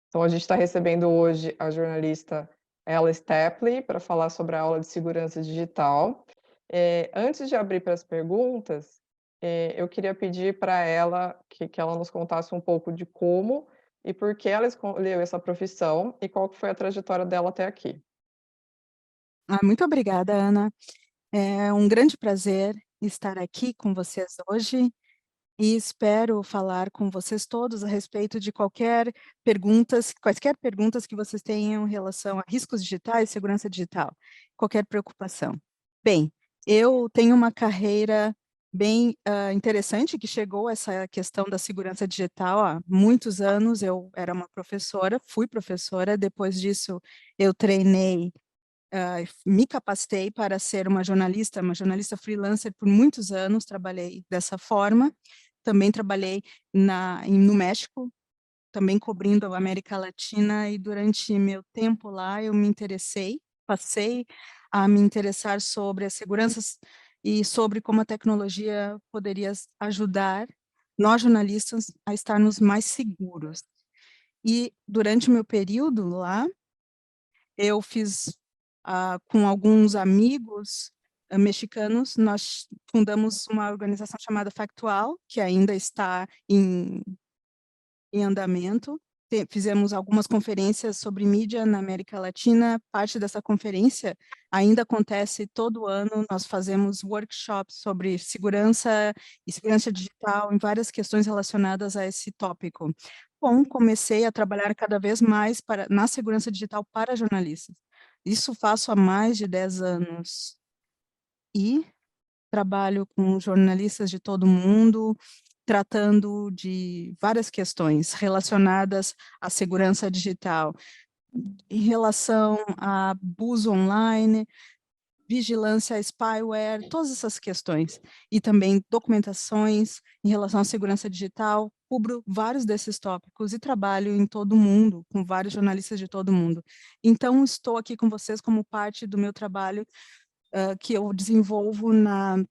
Então a gente está recebendo hoje a jornalista Ella Stapley para falar sobre a aula de segurança digital. Antes de abrir para as perguntas, eu queria pedir para ela que ela nos contasse um pouco de como e por que ela escolheu essa profissão e qual que foi a trajetória dela até aqui. Muito obrigada, Ana. É um grande prazer estar aqui com vocês hoje e espero falar com vocês todos a respeito de quaisquer perguntas que vocês tenham em relação a riscos digitais, segurança digital, qualquer preocupação. Bem, eu tenho uma carreira bem interessante que chegou a essa questão da segurança digital há muitos anos. Eu era uma professora, fui professora, depois disso eu treinei me capacitei para ser uma jornalista freelancer por muitos anos, trabalhei dessa forma. Também trabalhei no México, também cobrindo a América Latina, e durante meu tempo lá eu passei a me interessar sobre as seguranças e sobre como a tecnologia poderia ajudar nós jornalistas a estarmos mais seguros. E durante o meu período lá, eu fiz, com alguns amigos mexicanos, nós fundamos uma organização chamada Factual, que ainda está em andamento. Fizemos algumas conferências sobre mídia na América Latina. Parte dessa conferência ainda acontece todo ano. Nós fazemos workshops sobre segurança e segurança digital em várias questões relacionadas a esse tópico. Bom, comecei a trabalhar cada vez mais na segurança digital para jornalistas. Isso faço há mais de 10 anos. E trabalho com jornalistas de todo mundo, tratando de várias questões relacionadas à segurança digital, em relação a abuso online, vigilância a spyware, todas essas questões. E também documentações em relação à segurança digital. Cubro vários desses tópicos e trabalho em todo o mundo, com vários jornalistas de todo o mundo. Então, estou aqui com vocês como parte do meu trabalho que eu desenvolvo na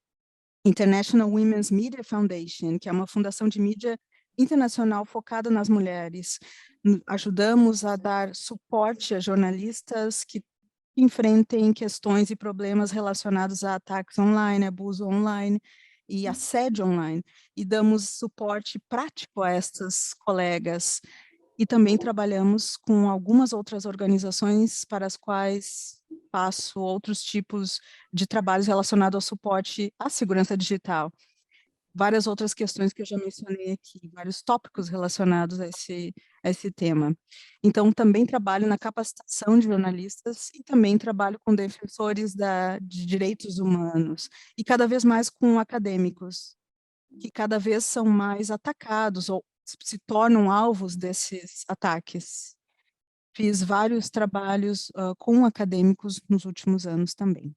International Women's Media Foundation, que é uma fundação de mídia internacional focada nas mulheres. Ajudamos a dar suporte a jornalistas que enfrentem questões e problemas relacionados a ataques online, abuso online e assédio online, e damos suporte prático a estas colegas. E também trabalhamos com algumas outras organizações para as quais faço outros tipos de trabalhos relacionados ao suporte à segurança digital. Várias outras questões que eu já mencionei aqui, vários tópicos relacionados a esse tema. Então, também trabalho na capacitação de jornalistas e também trabalho com defensores de direitos humanos e cada vez mais com acadêmicos, que cada vez são mais atacados ou se tornam alvos desses ataques. Fiz vários trabalhos com acadêmicos nos últimos anos também.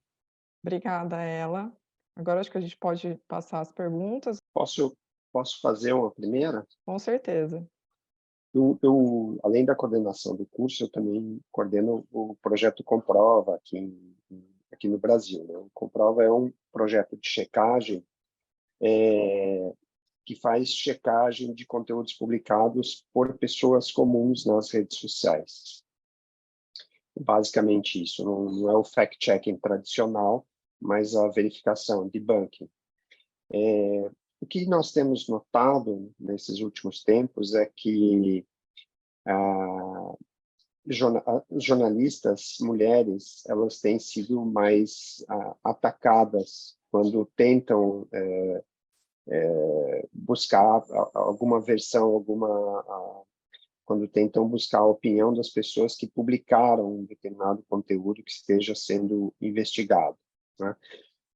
Obrigada, Ela. Agora acho que a gente pode passar as perguntas. Posso fazer uma primeira? Com certeza. Além da coordenação do curso, eu também coordeno o projeto Comprova aqui no Brasil, né? O Comprova é um projeto de checagem que faz checagem de conteúdos publicados por pessoas comuns nas redes sociais. Basicamente isso, não é o fact-checking tradicional, mas a verificação, debunking. O que nós temos notado nesses últimos tempos é que jornalistas mulheres, elas têm sido mais atacadas quando tentam buscar alguma versão, quando tentam buscar a opinião das pessoas que publicaram um determinado conteúdo que esteja sendo investigado, né?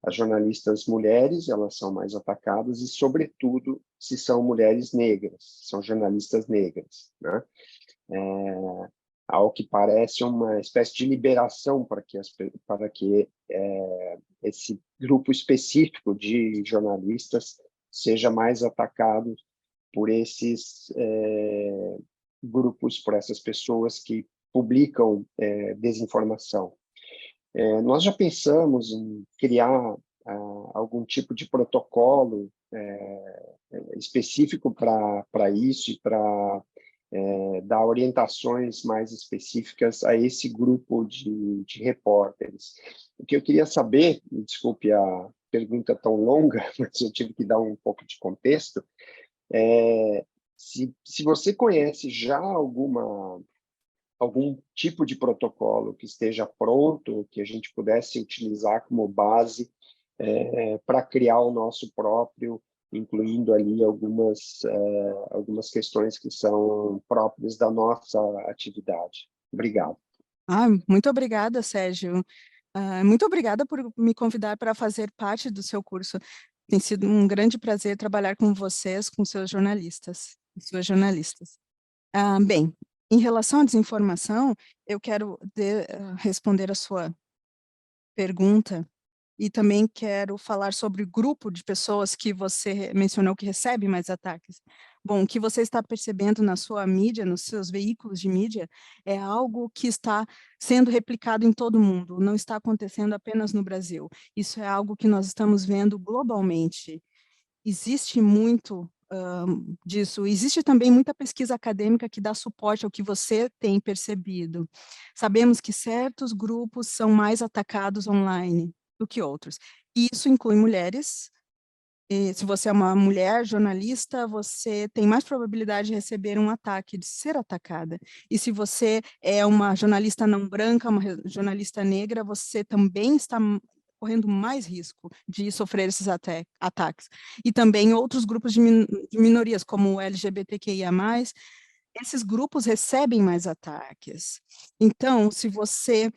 As jornalistas mulheres, elas são mais atacadas e, sobretudo, se são mulheres negras, são jornalistas negras, né? Ao que parece uma espécie de liberação para que esse grupo específico de jornalistas seja mais atacado por esses grupos, por essas pessoas que publicam desinformação. Nós já pensamos em criar algum tipo de protocolo específico para isso e para dar orientações mais específicas a esse grupo de repórteres. O que eu queria saber, me desculpe a pergunta tão longa, mas eu tive que dar um pouco de contexto, se você conhece já algum tipo de protocolo que esteja pronto, que a gente pudesse utilizar como base para criar o nosso próprio, incluindo ali algumas questões que são próprias da nossa atividade. Obrigado. Muito obrigada, Sérgio. Muito obrigada por me convidar para fazer parte do seu curso. Tem sido um grande prazer trabalhar com vocês, com seus jornalistas e suas jornalistas. Bem, em relação à desinformação, eu quero responder a sua pergunta e também quero falar sobre o grupo de pessoas que você mencionou que recebe mais ataques. Bom, o que você está percebendo na sua mídia, nos seus veículos de mídia, é algo que está sendo replicado em todo o mundo, não está acontecendo apenas no Brasil. Isso é algo que nós estamos vendo globalmente. Existe muito disso. Existe também muita pesquisa acadêmica que dá suporte ao que você tem percebido. Sabemos que certos grupos são mais atacados online do que outros. E isso inclui mulheres. E se você é uma mulher jornalista, você tem mais probabilidade de receber um ataque, de ser atacada. E se você é uma jornalista não branca, uma jornalista negra, você também está correndo mais risco de sofrer esses ataques. E também outros grupos de minorias, como o LGBTQIA+, esses grupos recebem mais ataques. Então, se você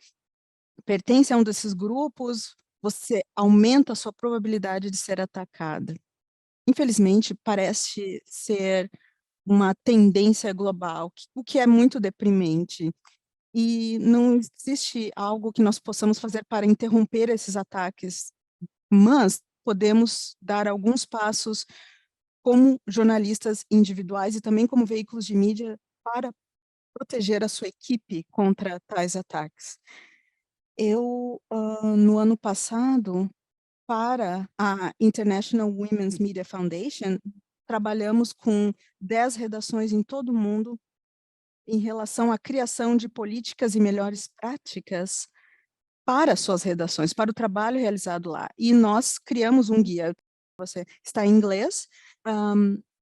pertence a um desses grupos, você aumenta a sua probabilidade de ser atacada. Infelizmente, parece ser uma tendência global, o que é muito deprimente. E não existe algo que nós possamos fazer para interromper esses ataques, mas podemos dar alguns passos como jornalistas individuais e também como veículos de mídia para proteger a sua equipe contra tais ataques. Eu, no ano passado, para a International Women's Media Foundation, trabalhamos com 10 redações em todo o mundo em relação à criação de políticas e melhores práticas para suas redações, para o trabalho realizado lá. E nós criamos um guia. Você está em inglês,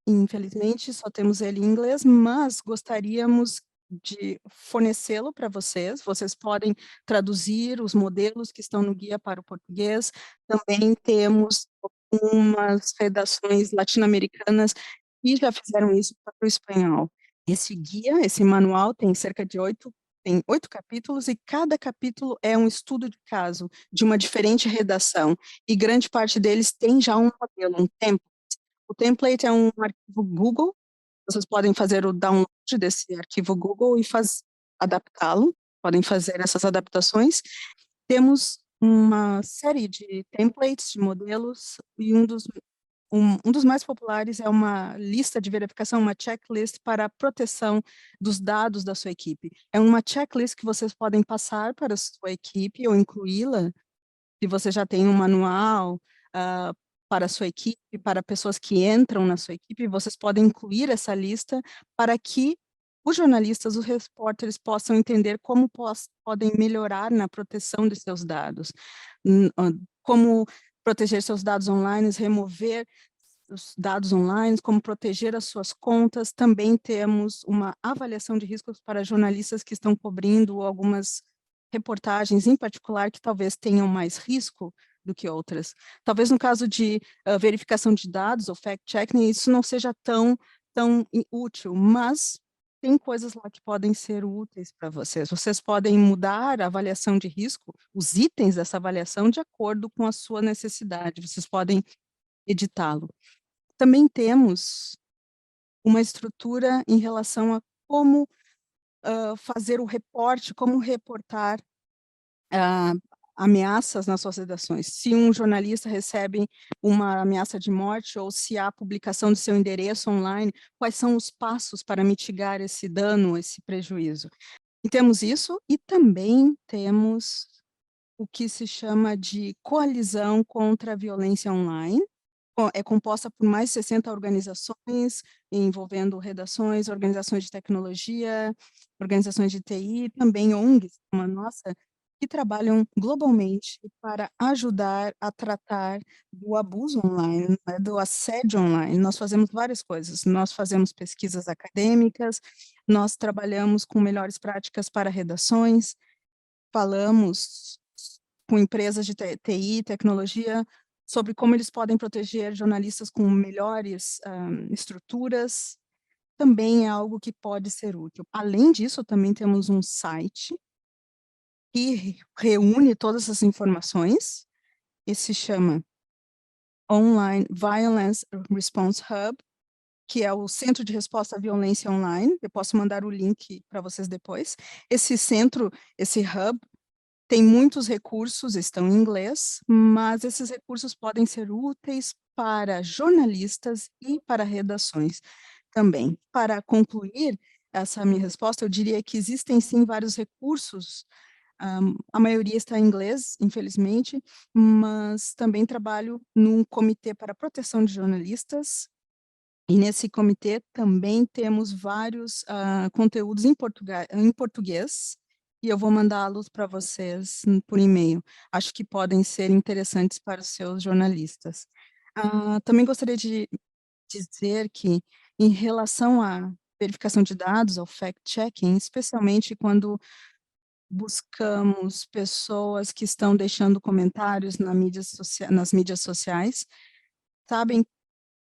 infelizmente só temos ele em inglês, mas gostaríamos de fornecê-lo para vocês. Vocês podem traduzir os modelos que estão no guia para o português. Também temos algumas redações latino-americanas que já fizeram isso para o espanhol. Esse guia, esse manual tem cerca de 8 capítulos, e cada capítulo é um estudo de caso de uma diferente redação, e grande parte deles tem já um modelo, um template. O template é um arquivo Google, vocês podem fazer o download desse arquivo Google e adaptá-lo, podem fazer essas adaptações. Temos uma série de templates, de modelos, e um dos mais populares é uma lista de verificação, uma checklist para a proteção dos dados da sua equipe. É uma checklist que vocês podem passar para a sua equipe ou incluí-la, se você já tem um manual para a sua equipe, para pessoas que entram na sua equipe, vocês podem incluir essa lista para que os jornalistas, os repórteres possam entender como podem melhorar na proteção de seus dados, como proteger seus dados online, remover os dados online, como proteger as suas contas. Também temos uma avaliação de riscos para jornalistas que estão cobrindo algumas reportagens em particular que talvez tenham mais risco do que outras. Talvez no caso de verificação de dados ou fact-checking, isso não seja tão útil, mas tem coisas lá que podem ser úteis para vocês. Vocês podem mudar a avaliação de risco, os itens dessa avaliação, de acordo com a sua necessidade. Vocês podem editá-lo. Também temos uma estrutura em relação a como fazer o reporte, como reportar ameaças nas suas redações. Se um jornalista recebe uma ameaça de morte ou se há publicação de seu endereço online, quais são os passos para mitigar esse dano, esse prejuízo? E temos isso, e também temos o que se chama de coalizão contra a violência online, é composta por mais de 60 organizações, envolvendo redações, organizações de tecnologia, organizações de TI, também ONGs, como a nossa, que trabalham globalmente para ajudar a tratar do abuso online, né, do assédio online. Nós fazemos várias coisas. Nós fazemos pesquisas acadêmicas, nós trabalhamos com melhores práticas para redações, falamos com empresas de TI, tecnologia, sobre como eles podem proteger jornalistas com melhores estruturas. Também é algo que pode ser útil. Além disso, também temos um site que reúne todas essas informações, e se chama Online Violence Response Hub, que é o Centro de Resposta à Violência Online. Eu posso mandar o link para vocês depois. Esse centro, esse hub, tem muitos recursos, estão em inglês, mas esses recursos podem ser úteis para jornalistas e para redações também. Para concluir essa minha resposta, eu diria que existem sim vários recursos. A maioria está em inglês, infelizmente, mas também trabalho num comitê para a proteção de jornalistas, e nesse comitê também temos vários conteúdos em português, e eu vou mandá-los para vocês por e-mail. Acho que podem ser interessantes para os seus jornalistas. Também gostaria de dizer que, em relação à verificação de dados, ao fact-checking, especialmente quando buscamos pessoas que estão deixando comentários nas mídias sociais, sabem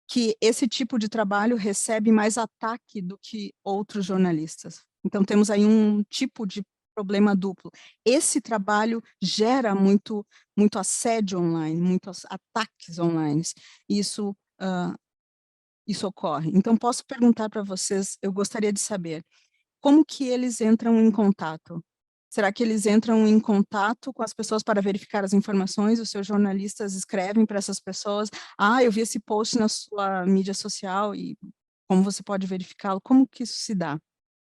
que esse tipo de trabalho recebe mais ataque do que outros jornalistas. Então, temos aí um tipo de problema duplo. Esse trabalho gera muito assédio online, muitos ataques online. Isso, isso ocorre. Então, posso perguntar para vocês, eu gostaria de saber, como que eles entram em contato? Será que eles entram em contato com as pessoas para verificar as informações? Os seus jornalistas escrevem para essas pessoas, eu vi esse post na sua mídia social e como você pode verificá-lo? Como que isso se dá?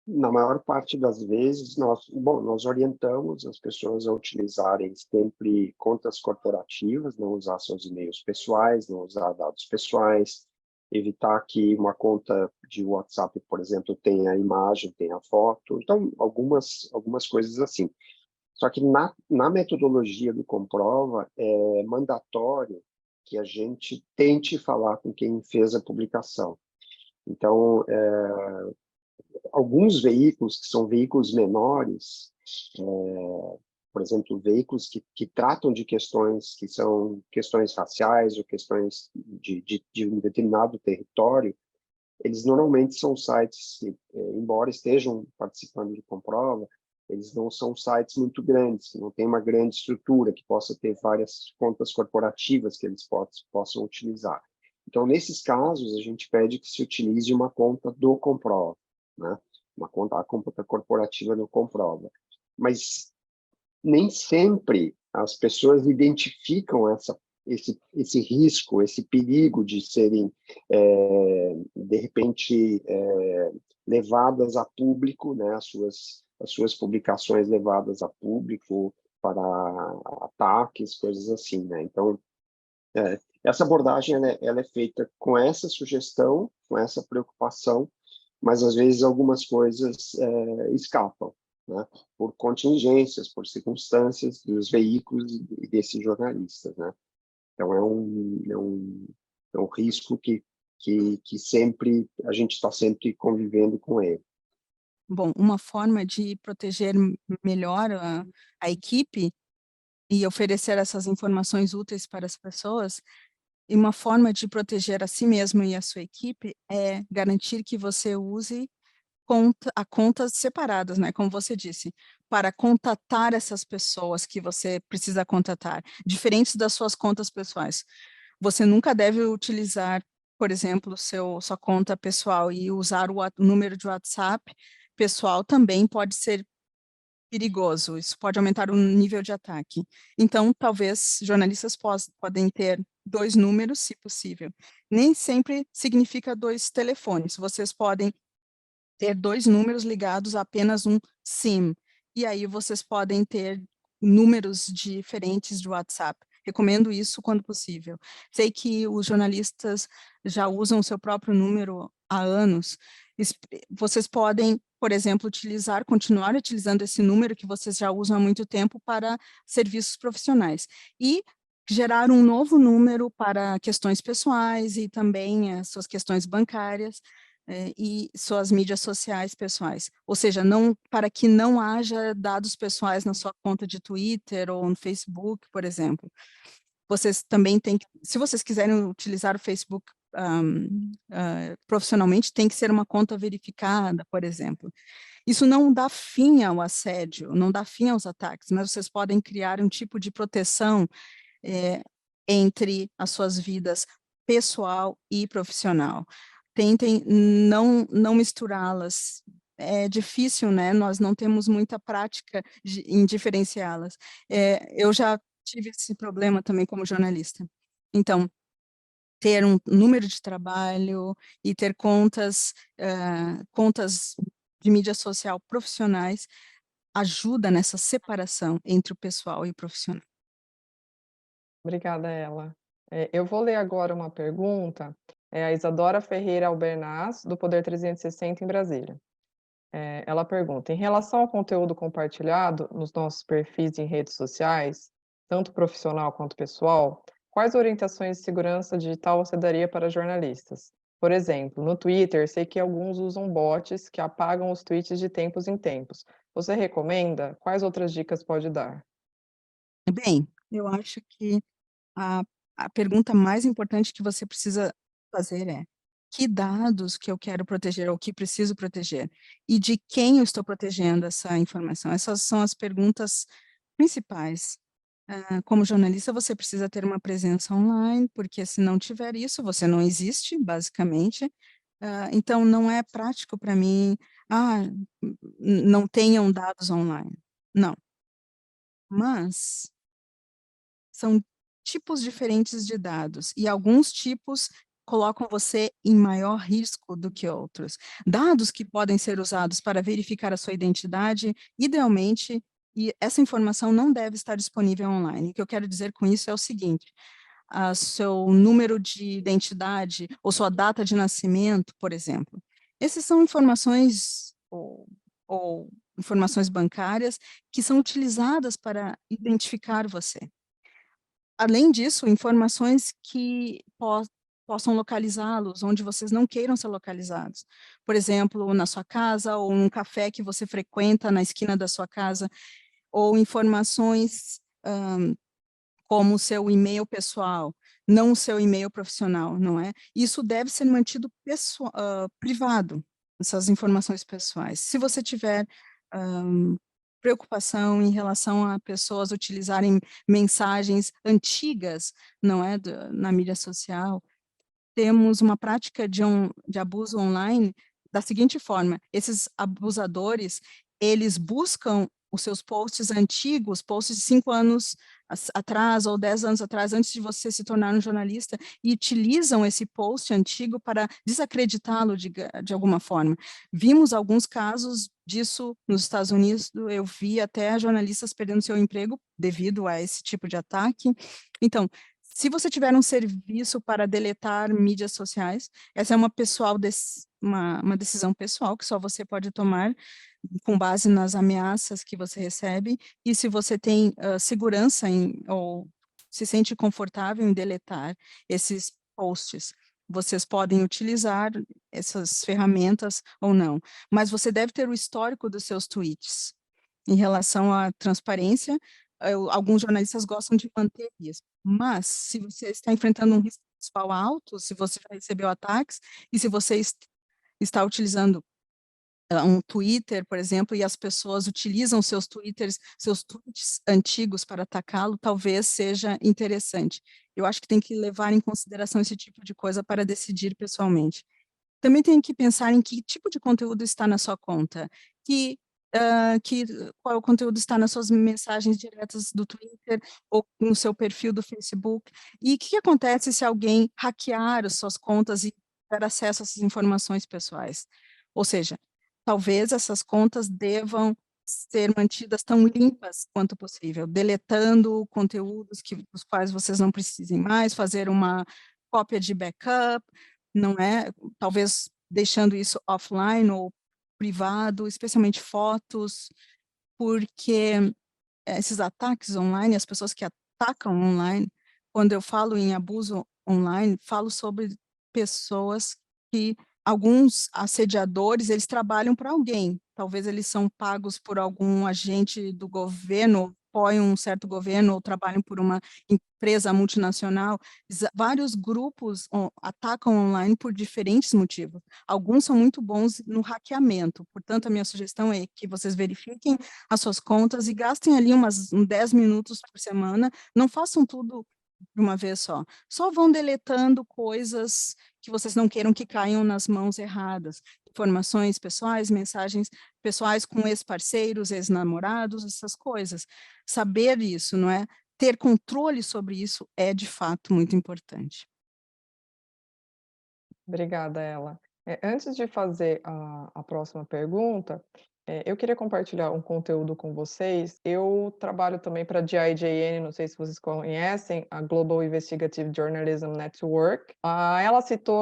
Na maior parte das vezes, nós orientamos as pessoas a utilizarem sempre contas corporativas, não usar seus e-mails pessoais, não usar dados pessoais, evitar que uma conta de WhatsApp, por exemplo, tenha a imagem, tenha a foto. Então, algumas coisas assim. Só que na metodologia do Comprova, é mandatório que a gente tente falar com quem fez a publicação. Então, alguns veículos, que são veículos menores, por exemplo, veículos que tratam de questões que são questões raciais ou questões de um determinado território, eles normalmente são sites, embora estejam participando de Comprova, eles não são sites muito grandes, que não tem uma grande estrutura, que possa ter várias contas corporativas que eles possam utilizar. Então, nesses casos, a gente pede que se utilize uma conta do Comprova, né? A conta corporativa do Comprova. Mas nem sempre as pessoas identificam esse risco, esse perigo de serem, de repente, levadas a público, né, as suas publicações levadas a público para ataques, coisas assim, né? Então, essa abordagem ela é feita com essa sugestão, com essa preocupação, mas às vezes algumas coisas escapam, né? Por contingências, por circunstâncias dos veículos e desses jornalistas, né? Então é um risco que sempre a gente está sempre convivendo com ele. Bom, uma forma de proteger melhor a equipe e oferecer essas informações úteis para as pessoas, e uma forma de proteger a si mesmo e a sua equipe é garantir que você use contas separadas, né, como você disse, para contatar essas pessoas que você precisa contatar, diferentes das suas contas pessoais. Você nunca deve utilizar, por exemplo, sua conta pessoal e usar o número de WhatsApp pessoal também pode ser perigoso, isso pode aumentar o nível de ataque. Então, talvez jornalistas podem ter 2 números, se possível. Nem sempre significa 2 telefones, vocês podem ter 2 números ligados a apenas um SIM, e aí vocês podem ter números diferentes de WhatsApp. recomendo isso quando possível. Sei que os jornalistas já usam o seu próprio número há anos. Vocês podem, por exemplo, continuar utilizando esse número que vocês já usam há muito tempo para serviços profissionais. E gerar um novo número para questões pessoais e também as suas questões bancárias, e suas mídias sociais pessoais, ou seja, para que não haja dados pessoais na sua conta de Twitter ou no Facebook, por exemplo. Vocês também têm que, se vocês quiserem utilizar o Facebook profissionalmente, tem que ser uma conta verificada, por exemplo. Isso não dá fim ao assédio, não dá fim aos ataques, mas vocês podem criar um tipo de proteção entre as suas vidas pessoal e profissional. Tentem não misturá-las. É difícil, né? Nós não temos muita prática em diferenciá-las. Eu já tive esse problema também como jornalista. Então, ter um número de trabalho e ter contas de mídia social profissionais ajuda nessa separação entre o pessoal e o profissional. Obrigada, Ela. Eu vou ler agora uma pergunta, a Isadora Ferreira Albernaz, do Poder 360 em Brasília. Ela pergunta: em relação ao conteúdo compartilhado nos nossos perfis em redes sociais, tanto profissional quanto pessoal, quais orientações de segurança digital você daria para jornalistas? Por exemplo, no Twitter, sei que alguns usam bots que apagam os tweets de tempos em tempos. Você recomenda? Quais outras dicas pode dar? Bem, eu acho que a, a pergunta mais importante que você precisa fazer é: que dados que eu quero proteger ou que preciso proteger? E de quem eu estou protegendo essa informação? Essas são as perguntas principais. Como jornalista, você precisa ter uma presença online, porque se não tiver isso, você não existe, basicamente. Então, não é prático para mim, não tenham dados online. Não. Mas são tipos diferentes de dados, e alguns tipos colocam você em maior risco do que outros. Dados que podem ser usados para verificar a sua identidade, idealmente, e essa informação não deve estar disponível online. O que eu quero dizer com isso é o seguinte: seu número de identidade ou sua data de nascimento, por exemplo. Essas são informações ou informações bancárias que são utilizadas para identificar você. Além disso, informações que possam localizá-los onde vocês não queiram ser localizados. Por exemplo, na sua casa, ou um café que você frequenta na esquina da sua casa, ou informações como o seu e-mail pessoal, não o seu e-mail profissional, não é? Isso deve ser mantido privado, essas informações pessoais. Se você tiver preocupação em relação a pessoas utilizarem mensagens antigas, não é, na mídia social, temos uma prática de abuso online da seguinte forma: esses abusadores, eles buscam os seus posts antigos, posts de 5 anos atrás ou 10 anos atrás, antes de você se tornar um jornalista, e utilizam esse post antigo para desacreditá-lo de alguma forma. Vimos alguns casos disso nos Estados Unidos, eu vi até jornalistas perdendo seu emprego devido a esse tipo de ataque. Então, se você tiver um serviço para deletar mídias sociais, essa é uma decisão pessoal que só você pode tomar com base nas ameaças que você recebe, e se você tem segurança ou se sente confortável em deletar esses posts. Vocês podem utilizar essas ferramentas ou não, mas você deve ter o histórico dos seus tweets. Em relação à transparência, alguns jornalistas gostam de manter isso, mas se você está enfrentando um risco pessoal alto, se você já recebeu ataques, e se você está utilizando um Twitter, por exemplo, e as pessoas utilizam seus tweets antigos para atacá-lo, talvez seja interessante. Eu acho que tem que levar em consideração esse tipo de coisa para decidir pessoalmente. Também tem que pensar em que tipo de conteúdo está na sua conta, qual conteúdo está nas suas mensagens diretas do Twitter ou no seu perfil do Facebook, e o que acontece se alguém hackear as suas contas e ter acesso a essas informações pessoais. Ou seja, talvez essas contas devam ser mantidas tão limpas quanto possível, deletando conteúdos dos quais vocês não precisem mais, fazer uma cópia de backup, não é? Talvez deixando isso offline ou privado, especialmente fotos, porque esses ataques online, as pessoas que atacam online, quando eu falo em abuso online, falo sobre pessoas que, alguns assediadores, eles trabalham para alguém, talvez eles são pagos por algum agente do governo, apoiam um certo governo, ou trabalham por uma empresa multinacional. Vários grupos atacam online por diferentes motivos. Alguns são muito bons no hackeamento, portanto, a minha sugestão é que vocês verifiquem as suas contas e gastem ali uns 10 minutos por semana, não façam tudo de uma vez só vão deletando coisas que vocês não queiram que caiam nas mãos erradas, informações pessoais, mensagens pessoais com ex-parceiros, ex-namorados, essas coisas. Saber isso, não é? Ter controle sobre isso é, de fato, muito importante. Obrigada, Ela. Antes de fazer a próxima pergunta, eu queria compartilhar um conteúdo com vocês. Eu trabalho também para a GIJN, não sei se vocês conhecem, a Global Investigative Journalism Network. Ela citou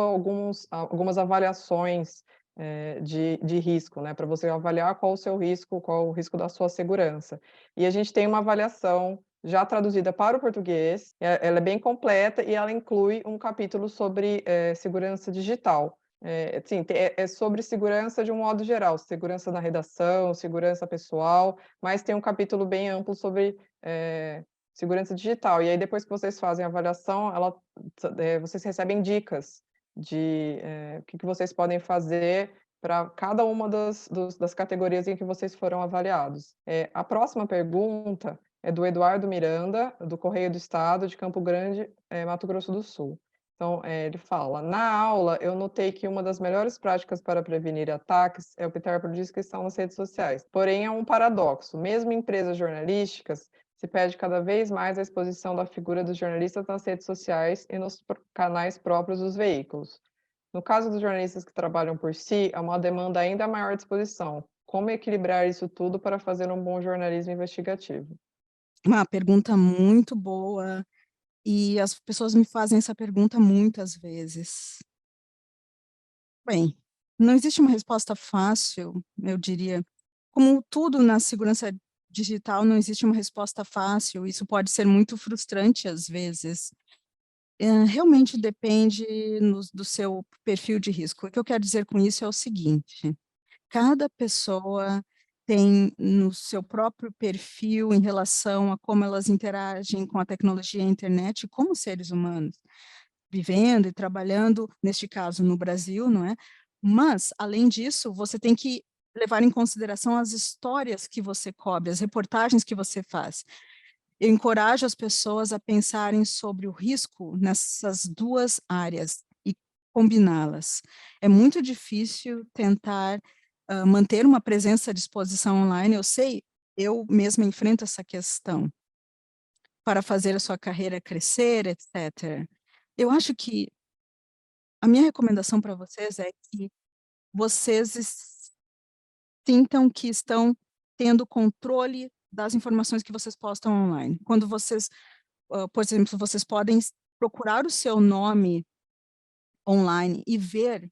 algumas avaliações de risco, né, para você avaliar qual o seu risco, qual o risco da sua segurança. E a gente tem uma avaliação já traduzida para o português, ela é bem completa e ela inclui um capítulo sobre segurança digital. Sim, é sobre segurança de um modo geral, segurança na redação, segurança pessoal, mas tem um capítulo bem amplo sobre segurança digital. E aí, depois que vocês fazem a avaliação, vocês recebem dicas de o que vocês podem fazer para cada uma das categorias em que vocês foram avaliados. A próxima pergunta é do Eduardo Miranda, do Correio do Estado, de Campo Grande, Mato Grosso do Sul. Então, ele fala: na aula, eu notei que uma das melhores práticas para prevenir ataques é optar por descrição nas redes sociais. Porém, é um paradoxo. Mesmo em empresas jornalísticas, se pede cada vez mais a exposição da figura dos jornalistas nas redes sociais e nos canais próprios dos veículos. No caso dos jornalistas que trabalham por si, há uma demanda ainda maior de exposição. Como equilibrar isso tudo para fazer um bom jornalismo investigativo? Uma pergunta muito boa, e as pessoas me fazem essa pergunta muitas vezes. Bem, não existe uma resposta fácil, eu diria. Como tudo na segurança digital, não existe uma resposta fácil, isso pode ser muito frustrante às vezes. Realmente depende do seu perfil de risco. O que eu quero dizer com isso é o seguinte: cada pessoa tem no seu próprio perfil em relação a como elas interagem com a tecnologia e a internet como seres humanos, vivendo e trabalhando, neste caso, no Brasil, não é? Mas, além disso, você tem que levar em consideração as histórias que você cobre, as reportagens que você faz. Eu encorajo as pessoas a pensarem sobre o risco nessas duas áreas e combiná-las. É muito difícil tentar manter uma presença de exposição online, eu sei, eu mesma enfrento essa questão, para fazer a sua carreira crescer, etc. Eu acho que a minha recomendação para vocês é que vocês sintam que estão tendo controle das informações que vocês postam online. Quando vocês, por exemplo, vocês podem procurar o seu nome online e ver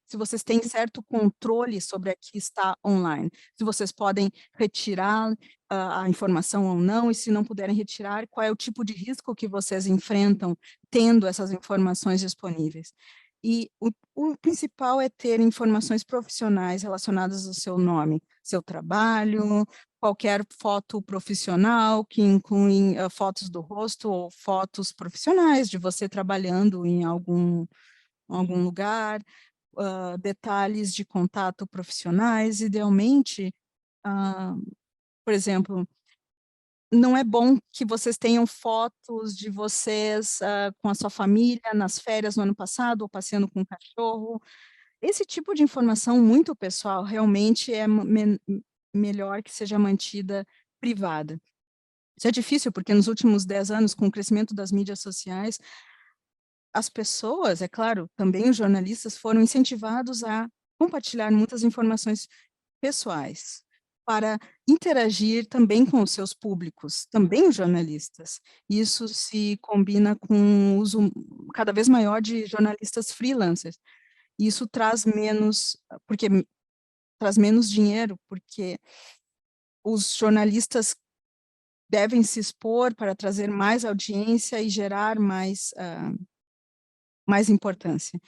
se vocês têm certo controle sobre o que está online, se vocês podem retirar a informação ou não, e se não puderem retirar, qual é o tipo de risco que vocês enfrentam tendo essas informações disponíveis. E o principal é ter informações profissionais relacionadas ao seu nome, seu trabalho, qualquer foto profissional que incluem fotos do rosto ou fotos profissionais de você trabalhando em algum lugar, detalhes de contato profissionais, idealmente, por exemplo, não é bom que vocês tenham fotos de vocês com a sua família nas férias no ano passado, ou passeando com um cachorro. Esse tipo de informação muito pessoal realmente é melhor que seja mantida privada. Isso é difícil, porque nos últimos 10 anos, com o crescimento das mídias sociais, as pessoas, é claro, também os jornalistas, foram incentivados a compartilhar muitas informações pessoais. para interagir também com os seus públicos, também os jornalistas. Isso se combina com o uso cada vez maior de jornalistas freelancers. Isso traz menos, porque traz menos dinheiro, porque os jornalistas devem se expor para trazer mais audiência e gerar mais importância.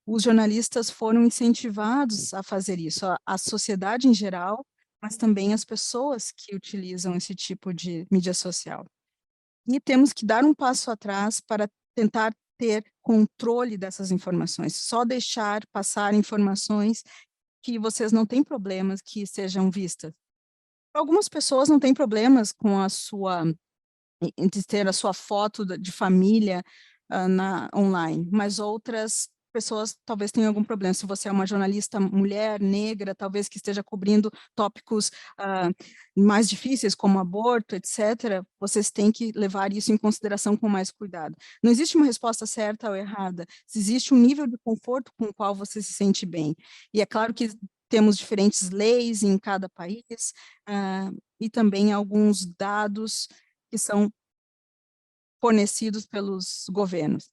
Os jornalistas foram incentivados a fazer isso, a sociedade em geral, mas também as pessoas que utilizam esse tipo de mídia social. E temos que dar um passo atrás para tentar ter controle dessas informações, só deixar passar informações que vocês não têm problemas que sejam vistas. Algumas pessoas não têm problemas com de ter a sua foto de família online, mas outras pessoas talvez tenham algum problema. Se você é uma jornalista mulher, negra, talvez que esteja cobrindo tópicos mais difíceis, como aborto, etc., vocês têm que levar isso em consideração com mais cuidado. Não existe uma resposta certa ou errada, existe um nível de conforto com o qual você se sente bem. E é claro que temos diferentes leis em cada país, e também alguns dados que são fornecidos pelos governos.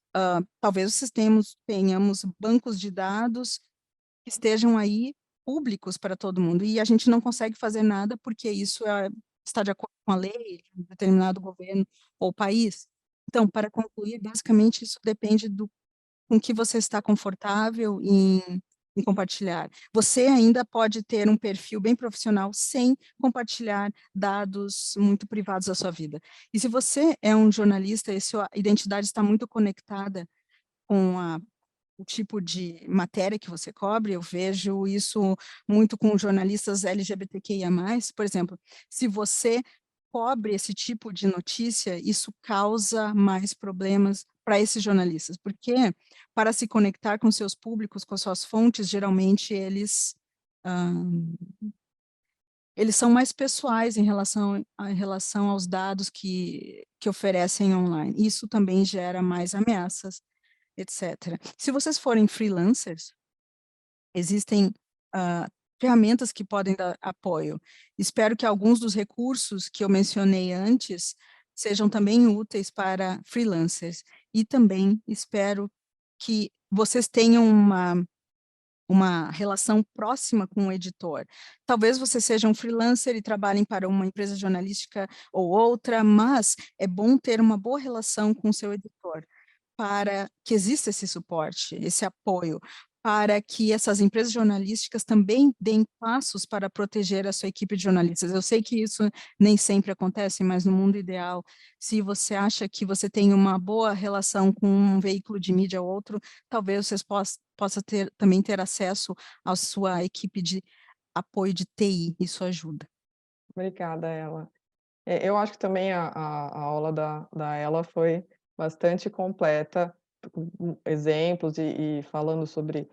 Talvez vocês tenhamos bancos de dados que estejam aí públicos para todo mundo, e a gente não consegue fazer nada porque isso está de acordo com a lei de um determinado governo ou país. Então, para concluir, basicamente isso depende com que você está confortável em compartilhar. Você ainda pode ter um perfil bem profissional sem compartilhar dados muito privados da sua vida. E se você é um jornalista e sua identidade está muito conectada com o tipo de matéria que você cobre, eu vejo isso muito com jornalistas LGBTQIA+, por exemplo, se você cobre esse tipo de notícia, isso causa mais problemas para esses jornalistas, porque para se conectar com seus públicos, com suas fontes, geralmente eles são mais pessoais em relação aos dados que oferecem online. Isso também gera mais ameaças, etc. Se vocês forem freelancers, existem ferramentas que podem dar apoio. Espero que alguns dos recursos que eu mencionei antes sejam também úteis para freelancers. E também espero que vocês tenham uma relação próxima com o editor. Talvez você seja um freelancer e trabalhem para uma empresa jornalística ou outra, mas é bom ter uma boa relação com o seu editor, para que exista esse suporte, esse apoio, para que essas empresas jornalísticas também deem passos para proteger a sua equipe de jornalistas. Eu sei que isso nem sempre acontece, mas no mundo ideal, se você acha que você tem uma boa relação com um veículo de mídia ou outro, talvez vocês possa também ter acesso à sua equipe de apoio de TI, isso ajuda. Obrigada, Ela. Eu acho que também a aula da Ela foi bastante completa, com exemplos e falando sobre,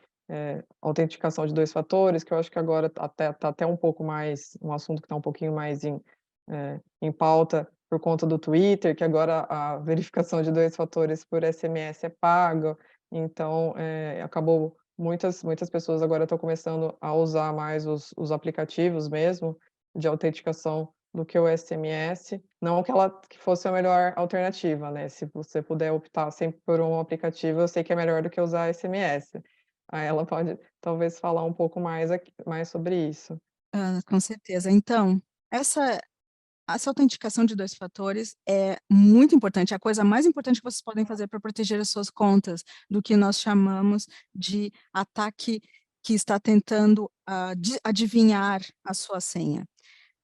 autenticação de 2 fatores, que eu acho que agora tá até um pouco mais um assunto que está um pouquinho mais em pauta por conta do Twitter, que agora a verificação de 2 fatores por SMS é paga, então, acabou muitas pessoas agora estão começando a usar mais os aplicativos mesmo, de autenticação do que o SMS, não que fosse a melhor alternativa, né, se você puder optar sempre por um aplicativo, eu sei que é melhor do que usar SMS. Aí ela pode talvez falar um pouco mais sobre isso. Com certeza. Então, essa autenticação de 2 fatores é muito importante, é a coisa mais importante que vocês podem fazer para proteger as suas contas, do que nós chamamos de ataque que está tentando adivinhar a sua senha.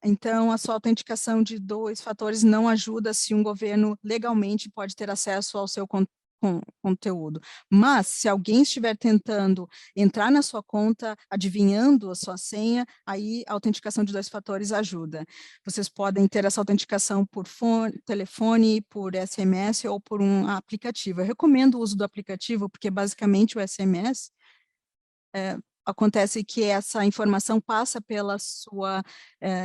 Então, a sua autenticação de 2 fatores não ajuda se um governo legalmente pode ter acesso ao seu conteúdo. Mas, se alguém estiver tentando entrar na sua conta, adivinhando a sua senha, aí a autenticação de 2 fatores ajuda. Vocês podem ter essa autenticação por telefone, por SMS ou por um aplicativo. Eu recomendo o uso do aplicativo, porque basicamente o SMS acontece que essa informação passa pela sua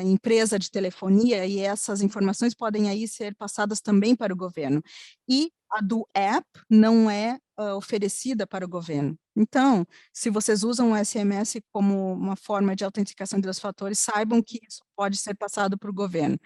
empresa de telefonia e essas informações podem aí ser passadas também para o governo. E a do app não é oferecida para o governo. Então, se vocês usam o SMS como uma forma de autenticação de 2 fatores, saibam que isso pode ser passado para o governo.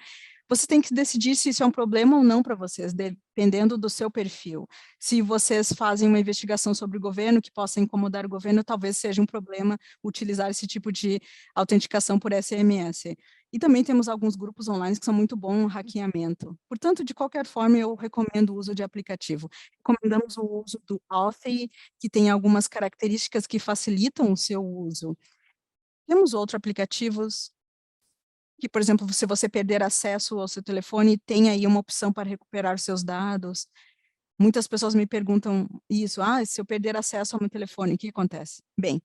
Você tem que decidir se isso é um problema ou não para vocês, dependendo do seu perfil. Se vocês fazem uma investigação sobre o governo que possa incomodar o governo, talvez seja um problema utilizar esse tipo de autenticação por SMS. E também temos alguns grupos online que são muito bons no hackeamento. Portanto, de qualquer forma, eu recomendo o uso de aplicativo. Recomendamos o uso do Authy, que tem algumas características que facilitam o seu uso. Temos outros aplicativos que, por exemplo, se você perder acesso ao seu telefone, tem aí uma opção para recuperar seus dados. Muitas pessoas me perguntam isso, se eu perder acesso ao meu telefone, o que acontece? Bem,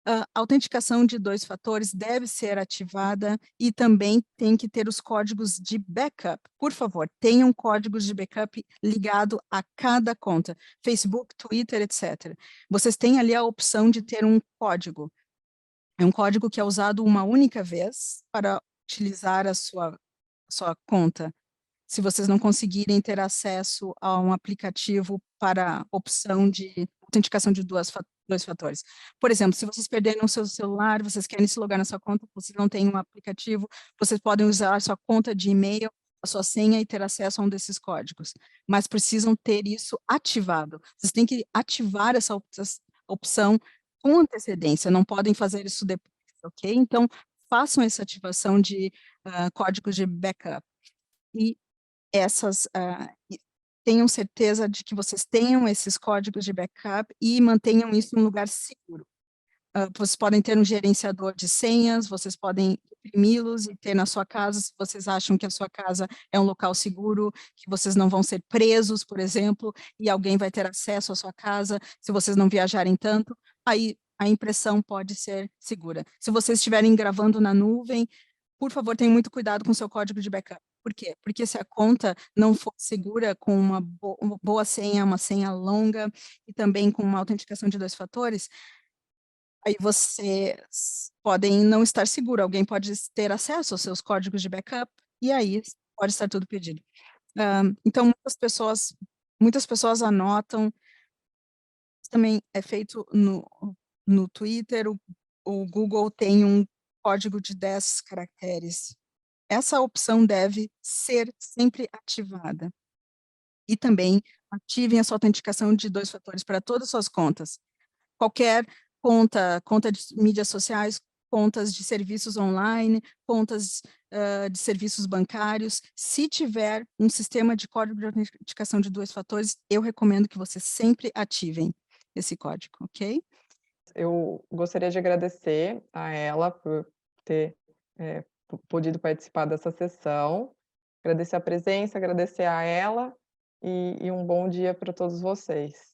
a autenticação de 2 fatores deve ser ativada e também tem que ter os códigos de backup. Por favor, tenham códigos de backup ligado a cada conta, Facebook, Twitter, etc. Vocês têm ali a opção de ter um código. É um código que é usado uma única vez para utilizar a sua conta. Se vocês não conseguirem ter acesso a um aplicativo para a opção de autenticação de 2 fatores. Por exemplo, se vocês perderem o seu celular, vocês querem se logar na sua conta, vocês não têm um aplicativo, vocês podem usar a sua conta de e-mail, a sua senha e ter acesso a um desses códigos. Mas precisam ter isso ativado. Vocês têm que ativar essa opção com antecedência, não podem fazer isso depois, ok? Então, façam essa ativação de códigos de backup. E tenham certeza de que vocês tenham esses códigos de backup e mantenham isso em um lugar seguro. Vocês podem ter um gerenciador de senhas, vocês podem imprimi-los e ter na sua casa, se vocês acham que a sua casa é um local seguro, que vocês não vão ser presos, por exemplo, e alguém vai ter acesso à sua casa, se vocês não viajarem tanto, aí a impressão pode ser segura. Se vocês estiverem gravando na nuvem, por favor, tenham muito cuidado com o seu código de backup. Por quê? Porque se a conta não for segura com uma boa senha, uma senha longa e também com uma autenticação de 2 fatores, aí vocês podem não estar seguro, alguém pode ter acesso aos seus códigos de backup, e aí pode estar tudo perdido. Então, muitas pessoas anotam, também é feito no Twitter, o Google tem um código de 10 caracteres. Essa opção deve ser sempre ativada. E também ativem a sua autenticação de 2 fatores para todas as suas contas. Qualquer conta de mídias sociais, contas de serviços online, contas de serviços bancários. Se tiver um sistema de código de autenticação de 2 fatores, eu recomendo que vocês sempre ativem esse código, ok? Eu gostaria de agradecer a ela por ter, podido participar dessa sessão, agradecer a presença, agradecer a ela, e um bom dia para todos vocês.